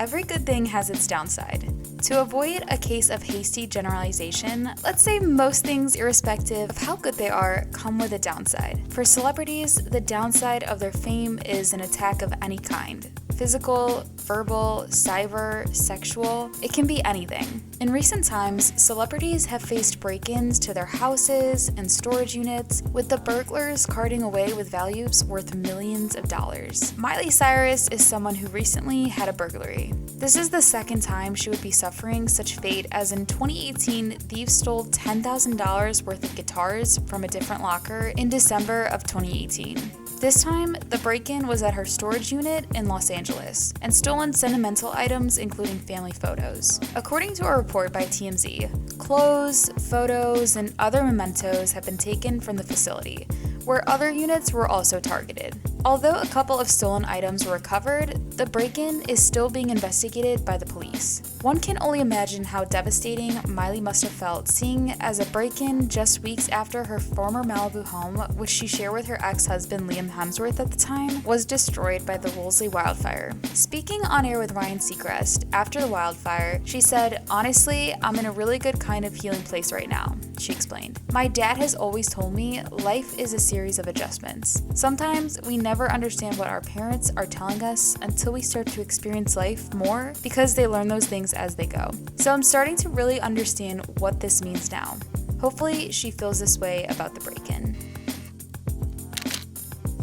Every good thing has its downside. To avoid a case of hasty generalization, let's say most things, irrespective of how good they are, come with a downside. For celebrities, the downside of their fame is an attack of any kind. Physical, verbal, cyber, sexual, it can be anything. In recent times, celebrities have faced break-ins to their houses and storage units, with the burglars carting away with values worth millions of dollars. Miley Cyrus is someone who recently had a burglary. This is the second time she would be suffering such fate, as in 2018, thieves stole $10,000 worth of guitars from a different locker in December of 2018. This time, the break-in was at her storage unit in Los Angeles, and stolen sentimental items including family photos. According to a report by TMZ, clothes, photos, and other mementos have been taken from the facility, where other units were also targeted. Although a couple of stolen items were recovered, the break-in is still being investigated by the police. One can only imagine how devastating Miley must have felt, seeing as a break-in just weeks after her former Malibu home, which she shared with her ex-husband Liam Hemsworth at the time, was destroyed by the Woolsey wildfire. Speaking on air with Ryan Seacrest after the wildfire, she said, "Honestly, I'm in a really good kind of healing place right now," she explained. "My dad has always told me life is a series of adjustments. Sometimes we never understand what our parents are telling us until we start to experience life more, because they learn those things as they go. So I'm starting to really understand what this means now." Hopefully, she feels this way about the break-in.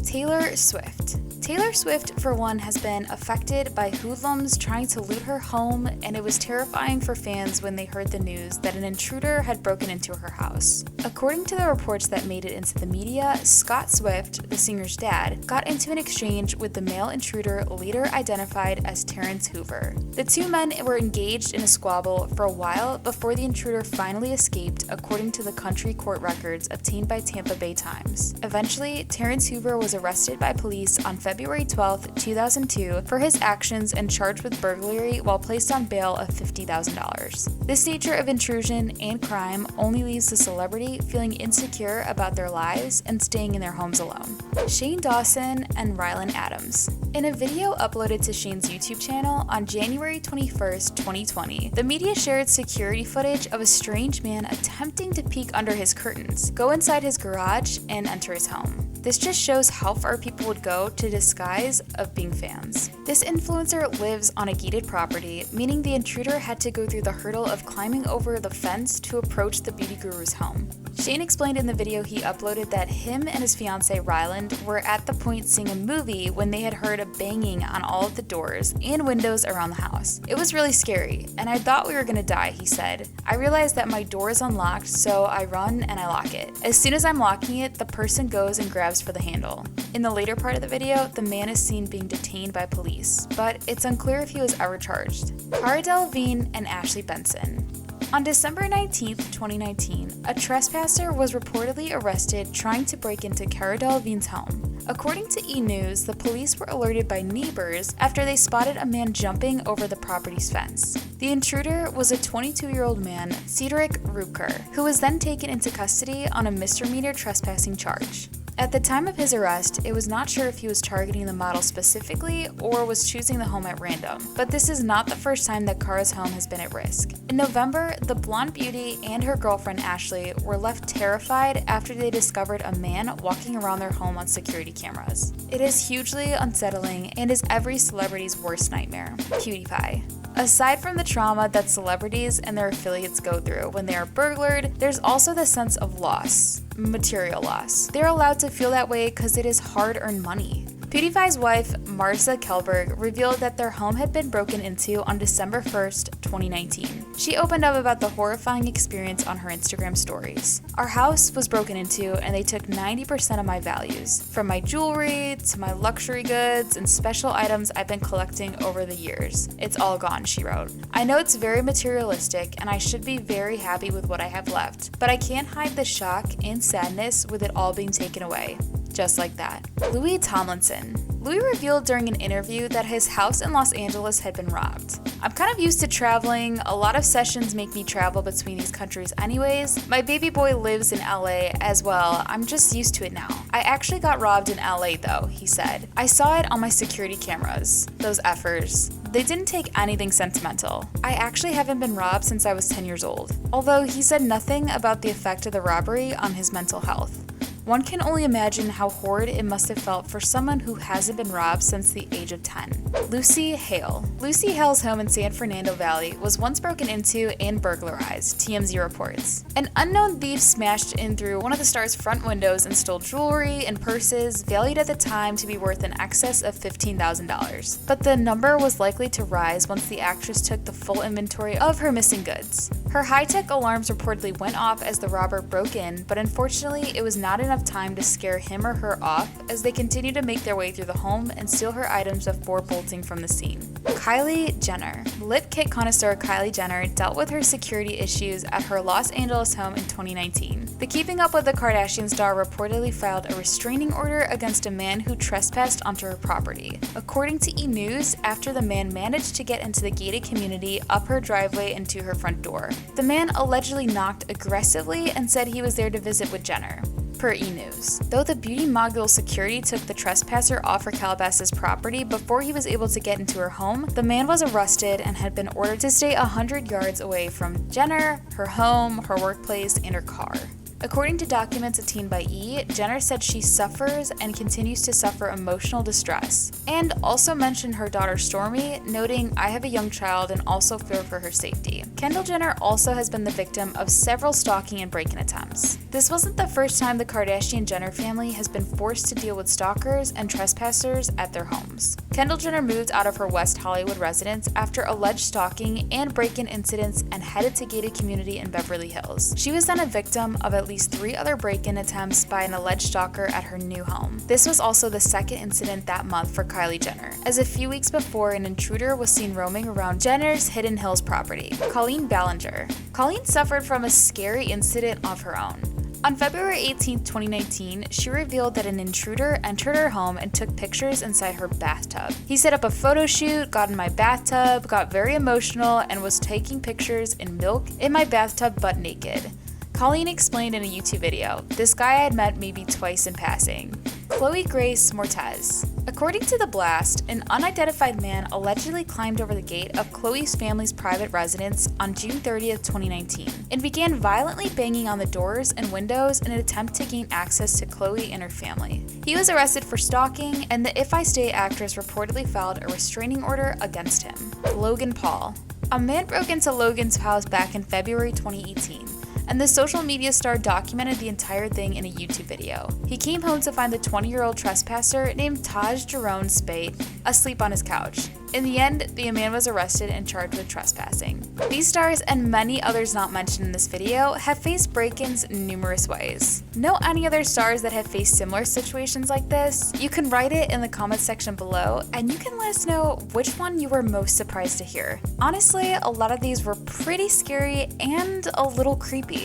Taylor Swift. Taylor Swift, for one, has been affected by hoodlums trying to loot her home, and it was terrifying for fans when they heard the news that an intruder had broken into her house. According to the reports that made it into the media, Scott Swift, the singer's dad, got into an exchange with the male intruder later identified as Terrence Hoover. The two men were engaged in a squabble for a while before the intruder finally escaped, according to the country court records obtained by Tampa Bay Times. Eventually, Terrence Hoover was arrested by police on February 12, 2002 for his actions and charged with burglary while placed on bail of $50,000. This nature of intrusion and crime only leaves the celebrity feeling insecure about their lives and staying in their homes alone. Shane Dawson and Rylan Adams. In a video uploaded to Shane's YouTube channel on January 21, 2020, the media shared security footage of a strange man attempting to peek under his curtains, go inside his garage, and enter his home. This just shows how far people would go to disguise of being fans. This influencer lives on a gated property, meaning the intruder had to go through the hurdle of climbing over the fence to approach the beauty guru's home. Shane explained in the video he uploaded that him and his fiancée Ryland were at the point seeing a movie when they had heard a banging on all of the doors and windows around the house. "It was really scary, and I thought we were gonna die," he said. "I realized that my door is unlocked, so I run and I lock it. As soon as I'm locking it, the person goes and grabs for the handle." In the later part of the video, the man is seen being detained by police, but it's unclear if he was ever charged. Cara Delevingne and Ashley Benson. On December 19, 2019, a trespasser was reportedly arrested trying to break into Cara Delevingne's home. According to E! News, the police were alerted by neighbors after they spotted a man jumping over the property's fence. The intruder was a 22-year-old man, Cedric Ruker, who was then taken into custody on a misdemeanor trespassing charge. At the time of his arrest, it was not sure if he was targeting the model specifically or was choosing the home at random, but this is not the first time that Cara's home has been at risk. In November, the blonde beauty and her girlfriend Ashley were left terrified after they discovered a man walking around their home on security cameras. It is hugely unsettling and is every celebrity's worst nightmare. PewDiePie. Aside from the trauma that celebrities and their affiliates go through when they are burglared, there's also the sense of loss, material loss. They're allowed to feel that way because it is hard-earned money. PewDiePie's wife, Marza Kelberg, revealed that their home had been broken into on December 1st, 2019. She opened up about the horrifying experience on her Instagram stories. "Our house was broken into and they took 90% of my values, from my jewelry to my luxury goods and special items I've been collecting over the years. It's all gone," she wrote. "I know it's very materialistic and I should be very happy with what I have left, but I can't hide the shock and sadness with it all being taken away." Just like that. Louis Tomlinson. Louis revealed during an interview that his house in Los Angeles had been robbed. "I'm kind of used to traveling. A lot of sessions make me travel between these countries anyways. My baby boy lives in LA as well. I'm just used to it now. I actually got robbed in LA though," he said. "I saw it on my security cameras. Those effers. they didn't take anything sentimental. I actually haven't been robbed since I was 10 years old. Although he said nothing about the effect of the robbery on his mental health. One can only imagine how horrid it must have felt for someone who hasn't been robbed since the age of 10. Lucy Hale. Lucy Hale's home in San Fernando Valley was once broken into and burglarized, TMZ reports. An unknown thief smashed in through one of the star's front windows and stole jewelry and purses valued at the time to be worth in excess of $15,000. But the number was likely to rise once the actress took the full inventory of her missing goods. Her high-tech alarms reportedly went off as the robber broke in, but unfortunately it was not enough time to scare him or her off as they continued to make their way through the home and steal her items before bolting from the scene. Kylie Jenner. Lip kit connoisseur Kylie Jenner dealt with her security issues at her Los Angeles home in 2019. The Keeping Up with the Kardashian star reportedly filed a restraining order against a man who trespassed onto her property. According to E! News, after the man managed to get into the gated community up her driveway and to her front door. The man allegedly knocked aggressively and said he was there to visit with Jenner. Per E! News. Though the beauty mogul's security took the trespasser off her Calabasas property before he was able to get into her home, the man was arrested and had been ordered to stay 100 yards away from Jenner, her home, her workplace, and her car. According to documents obtained by E!, Jenner said she suffers and continues to suffer emotional distress, and also mentioned her daughter Stormi, noting, "I have a young child and also fear for her safety." Kendall Jenner also has been the victim of several stalking and break-in attempts. This wasn't the first time the Kardashian-Jenner family has been forced to deal with stalkers and trespassers at their homes. Kendall Jenner moved out of her West Hollywood residence after alleged stalking and break-in incidents and headed to gated community in Beverly Hills. She was then a victim of at least 3 other break-in attempts by an alleged stalker at her new home. This was also the second incident that month for Kylie Jenner, as a few weeks before an intruder was seen roaming around Jenner's Hidden Hills property. Colleen Ballinger. Colleen suffered from a scary incident of her own. On February 18, 2019, she revealed that an intruder entered her home and took pictures inside her bathtub. He set up a photo shoot, got in my bathtub, got very emotional, and was taking pictures in milk in my bathtub butt naked. Colleen explained in a YouTube video, "This guy I had met maybe twice in passing." Chloe Grace Mortez. According to The Blast, an unidentified man allegedly climbed over the gate of Chloe's family's private residence on June 30th, 2019, and began violently banging on the doors and windows in an attempt to gain access to Chloe and her family. He was arrested for stalking, and the If I Stay actress reportedly filed a restraining order against him. Logan Paul. A man broke into Logan's house back in February 2018. And the social media star documented the entire thing in a YouTube video. He came home to find the 20-year-old trespasser named Taj Jerome Spate asleep on his couch. In the end, the man was arrested and charged with trespassing. These stars and many others not mentioned in this video have faced break-ins numerous ways. Know any other stars that have faced similar situations like this? You can write it in the comments section below, and you can let us know which one you were most surprised to hear. Honestly, a lot of these were pretty scary and a little creepy.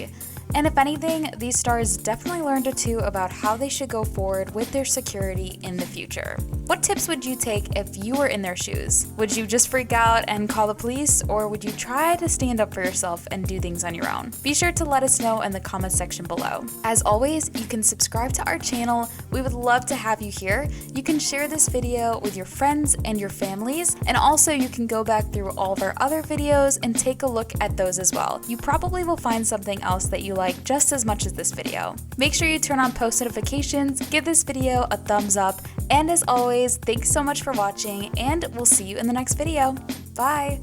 And if anything, these stars definitely learned a two about how they should go forward with their security in the future. What tips would you take if you were in their shoes? Would you just freak out and call the police, or would you try to stand up for yourself and do things on your own? Be sure to let us know in the comments section below. As always, you can subscribe to our channel. We would love to have you here. You can share this video with your friends and your families, and also you can go back through all of our other videos and take a look at those as well. You probably will find something else that you like just as much as this video. Make sure you turn on post notifications, give this video a thumbs up, and as always, thanks so much for watching, and we'll see you in the next video. Bye!